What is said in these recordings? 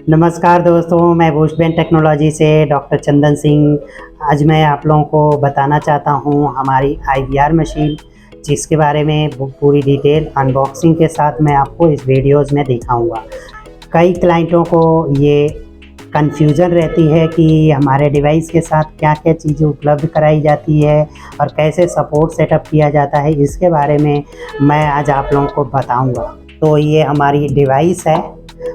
नमस्कार दोस्तों, मैं भूषबेन टेक्नोलॉजी से डॉक्टर चंदन सिंह। आज मैं आप लोगों को बताना चाहता हूं हमारी IVR मशीन, जिसके बारे में पूरी डिटेल अनबॉक्सिंग के साथ मैं आपको इस वीडियोस में दिखाऊंगा। कई क्लाइंटों को ये कन्फ्यूज़न रहती है कि हमारे डिवाइस के साथ क्या क्या चीज़ें उपलब्ध कराई जाती है और कैसे सपोर्ट सेटअप किया जाता है। इसके बारे में मैं आज आप लोगों को बताऊँगा। तो ये हमारी डिवाइस है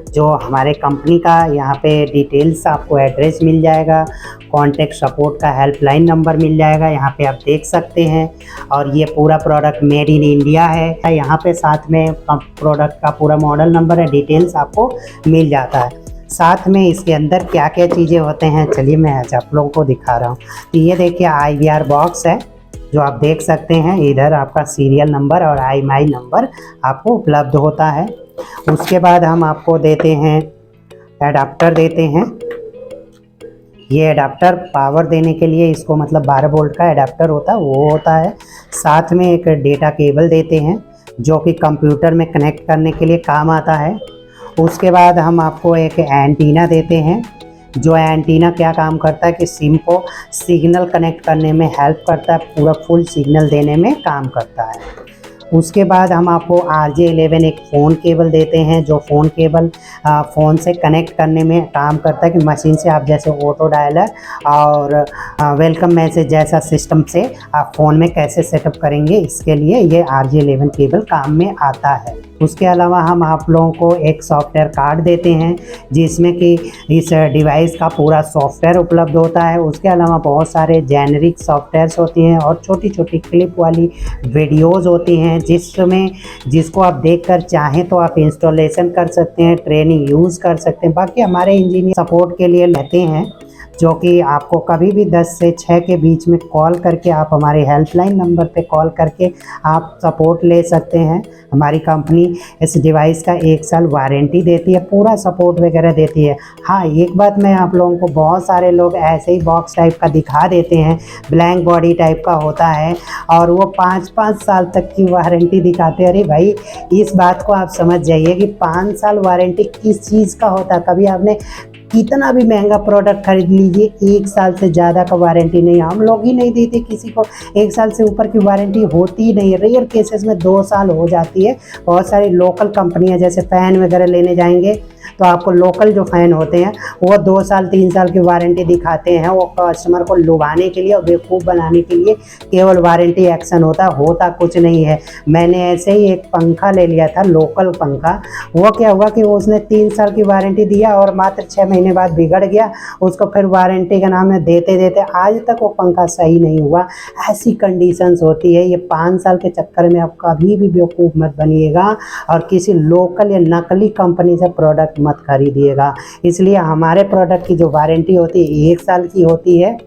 जो हमारे कंपनी का, यहाँ पे डिटेल्स आपको एड्रेस मिल जाएगा, कॉन्टैक्ट सपोर्ट का हेल्पलाइन नंबर मिल जाएगा, यहाँ पे आप देख सकते हैं। और ये पूरा प्रोडक्ट मेड इन इंडिया है। यहाँ पे साथ में प्रोडक्ट का पूरा मॉडल नंबर है, डिटेल्स आपको मिल जाता है। साथ में इसके अंदर क्या क्या चीज़ें होते हैं, चलिए मैं आज आप लोगों को दिखा रहा हूँ। तो ये देखिए IVR बॉक्स है जो आप देख सकते हैं। इधर आपका सीरियल नंबर और IMEI नंबर आपको उपलब्ध होता है। उसके बाद हम आपको देते हैं एडाप्टर देते हैं। ये एडाप्टर पावर देने के लिए, इसको मतलब 12 वोल्ट का एडाप्टर होता है, वो होता है। साथ में एक डेटा केबल देते हैं जो कि कंप्यूटर में कनेक्ट करने के लिए काम आता है। उसके बाद हम आपको एक एंटीना देते हैं। जो एंटीना क्या काम करता है कि सिम को सिग्नल कनेक्ट करने में हेल्प करता है, पूरा फुल सिग्नल देने में काम करता है। उसके बाद हम आपको RJ11 एक फ़ोन केबल देते हैं, जो फ़ोन केबल फ़ोन से कनेक्ट करने में काम करता है कि मशीन से आप जैसे ऑटो डायलर और वेलकम मैसेज जैसा सिस्टम से आप फ़ोन में कैसे सेटअप करेंगे, इसके लिए ये RJ11 केबल काम में आता है। उसके अलावा हम आप लोगों को एक सॉफ्टवेयर कार्ड देते हैं जिसमें कि इस डिवाइस का पूरा सॉफ्टवेयर उपलब्ध होता है। उसके अलावा बहुत सारे जेनरिक सॉफ्टवेयर्स होती हैं और छोटी छोटी क्लिप वाली वीडियोज़ होती हैं जिसको आप देखकर चाहें तो आप इंस्टॉलेशन कर सकते हैं, ट्रेनिंग यूज़ कर सकते हैं। बाकी हमारे इंजीनियर सपोर्ट के लिए रहते हैं, जो कि आपको कभी भी 10 से 6 के बीच में कॉल करके आप हमारे हेल्पलाइन नंबर पे कॉल करके आप सपोर्ट ले सकते हैं। हमारी कंपनी इस डिवाइस का 1 साल वारंटी देती है, पूरा सपोर्ट वगैरह देती है। हाँ, एक बात मैं आप लोगों को, बहुत सारे लोग ऐसे ही बॉक्स टाइप का दिखा देते हैं, ब्लैंक बॉडी टाइप का होता है और वो 5-5 साल तक की वारंटी दिखाते हैं। अरे भाई, इस बात को आप समझ जाइए कि 5 साल वारंटी किस चीज़ का होता है। कभी आपने कितना भी महंगा प्रोडक्ट खरीद लीजिए, 1 साल से ज़्यादा का वारंटी नहीं, हम लोग ही नहीं देते किसी को। 1 साल से ऊपर की वारंटी होती ही नहीं है। रेयर केसेस में 2 साल हो जाती है। बहुत सारी लोकल कंपनियां जैसे फ़ैन वगैरह लेने जाएंगे तो आपको लोकल जो फ़ैन होते हैं वो 2 साल 3 साल की वारंटी दिखाते हैं। वो कस्टमर को लुभाने के लिए और बेवकूफ़ बनाने के लिए केवल वारंटी एक्शन होता कुछ नहीं है। मैंने ऐसे ही एक पंखा ले लिया था, लोकल पंखा। वो क्या हुआ कि उसने 3 साल की वारंटी दिया और मात्र 6 महीने बाद बिगड़ गया। उसको फिर वारंटी का नाम में देते देते आज तक वो पंखा सही नहीं हुआ। ऐसी कंडीशंस होती है। ये 5 साल के चक्कर में आप कभी भी बेवकूफ़ मत बनिएगा और किसी लोकल या नकली कंपनी से प्रोडक्ट मत खरीदिएगा। इसलिए हमारे प्रोडक्ट की जो वारंटी होती है 1 साल की होती है।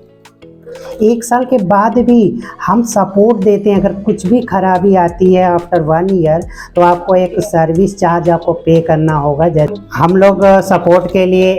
1 साल के बाद भी हम सपोर्ट देते हैं। अगर कुछ भी खराबी आती है आफ्टर 1 ईयर तो आपको एक सर्विस चार्ज आपको पे करना होगा। जैसे हम लोग सपोर्ट के लिए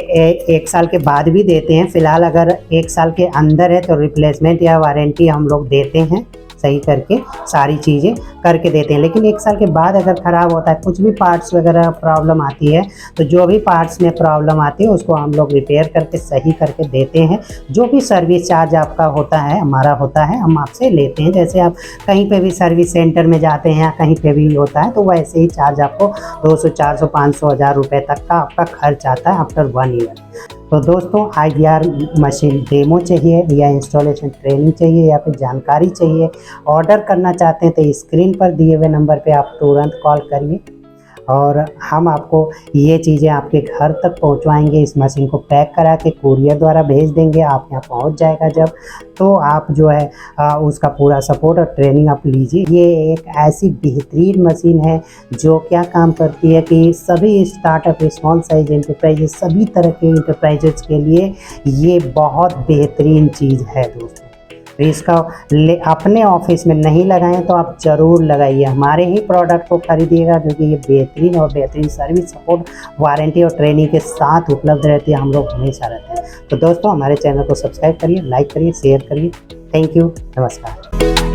1 साल के बाद भी देते हैं। फ़िलहाल अगर 1 साल के अंदर है तो रिप्लेसमेंट या वारंटी हम लोग देते हैं, सही करके सारी चीज़ें करके देते हैं। लेकिन 1 साल के बाद अगर ख़राब होता है, कुछ भी पार्ट्स वगैरह प्रॉब्लम आती है, तो जो भी पार्ट्स में प्रॉब्लम आती है उसको हम लोग रिपेयर करके सही करके देते हैं। जो भी सर्विस चार्ज आपका होता है, हमारा होता है, हम आपसे लेते हैं। जैसे आप कहीं पे भी सर्विस सेंटर में जाते हैं या कहीं पे भी होता है तो वैसे ही चार्ज आपको 200, 400, 500, 1000 रुपये तक का आपका खर्च आता है आफ्टर 1 ईयर। तो दोस्तों, IVR मशीन डेमो चाहिए या इंस्टॉलेशन ट्रेनिंग चाहिए या फिर जानकारी चाहिए, ऑर्डर करना चाहते हैं तो स्क्रीन पर दिए हुए नंबर पे आप तुरंत कॉल करिए और हम आपको ये चीज़ें आपके घर तक पहुंचवाएंगे। इस मशीन को पैक करा के कुरियर द्वारा भेज देंगे, आप यहाँ पहुंच जाएगा जब, तो आप जो है उसका पूरा सपोर्ट और ट्रेनिंग आप लीजिए। ये एक ऐसी बेहतरीन मशीन है जो क्या काम करती है कि सभी स्टार्टअप, स्मॉल साइज एंटरप्राइजेस, सभी तरह के एंटरप्राइजेस के लिए ये बहुत बेहतरीन चीज़ है दोस्तों। तो इसका अपने ऑफिस में नहीं लगाएं तो आप ज़रूर लगाइए, हमारे ही प्रोडक्ट को खरीदिएगा, क्योंकि ये बेहतरीन और बेहतरीन सर्विस, सपोर्ट, वारंटी और ट्रेनिंग के साथ उपलब्ध रहती है। हम लोग हमेशा रहते हैं। तो दोस्तों, हमारे चैनल को सब्सक्राइब करिए, लाइक करिए, शेयर करिए। थैंक यू, नमस्कार।